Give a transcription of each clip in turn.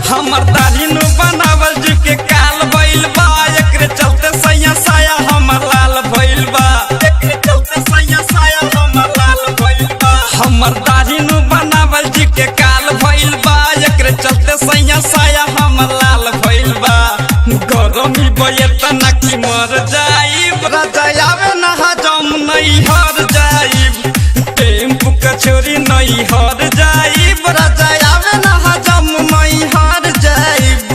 हमर दाढ़ी नु बनावल जी के काल भइल बा एकरे चलते सैया साया हमर लाल भइल बा एकरे चलते सैया साया हमर लाल भइल बा हमर दाढ़ी नु बनावल जी के काल भइल बा एकरे चलते सैया साया हमर लाल भइल बा गरमी बये तना की मर जाइब राजा आवे ना हजम नहीं हर जाइब टेम्पू कचोरी नहीं हर जाइब राजा आवे ना हजम नहीं हर जाइब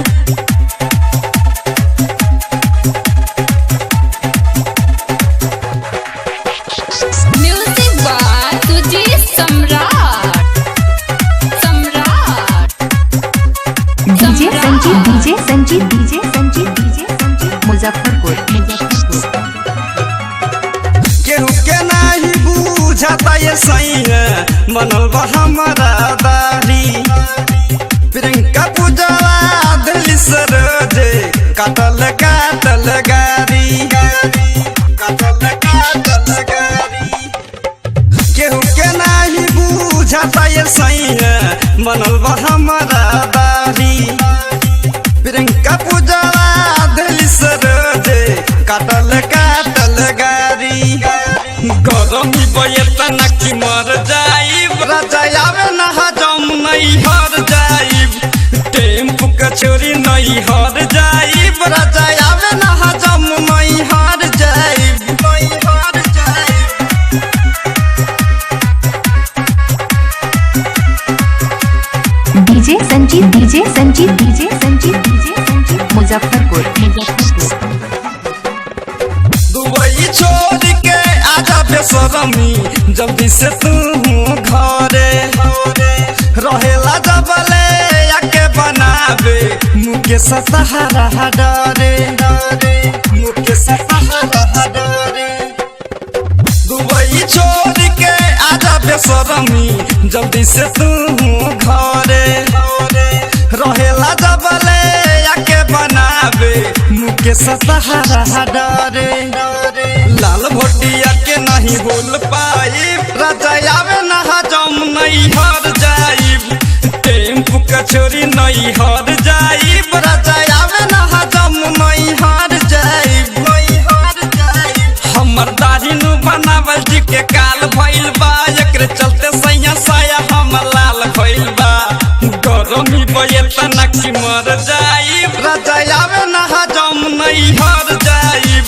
म्यूजिक बाय सुजीत सम्राट मुजफ्फरपुर केहू के नहीं बुझाता ये सही है मनल बा हमारा दाढ़ी प्रियंका पूजवा दिल्ली सरोजे काटल काटल गारी केहू के नहीं बुझाता ये सही है मनल बा हमारा दाढ़ी प्रियंका पूजवा दिल्ली सरोजे काटल काटल गारी गरमी बये तना की मर जाइब राजा आवे ना हजम नहीं हर जाइब टेम्पू कचोरी नहीं हर जाइब राजा आवे ना हजम नहीं हर जाइब नहीं हर जाइब डीजे संजीत मुजफ्फरपुर दुबई छोड़ के आजा बेसरमी जल्दी से तू घरे रहेला जबले आके बनावे मुके सहारा डरे मुके सहारा डरे दुबई छोड़ के आजा बेसरमी जल्दी से तू घरे रहेला जबले आके बनावे मुके सहारा डरे लाल भोटिया के नहीं बोल पाई राजा आवे ना हजम नहीं हर जाइब टेम्पू कचोरी नहीं हर जाइब राजा आवे ना हजम नहीं हर जाइब नहीं हर जाइब हमर दाढ़ी नु बनावल जी के काल भइल बा एकरे चलते सैया साया हमर लाल भइल बा गरमी बये तना की मर जाइब राजा आवे ना हजम नहीं हर जाइब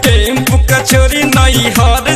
टेम्पू कचोरी नहीं हर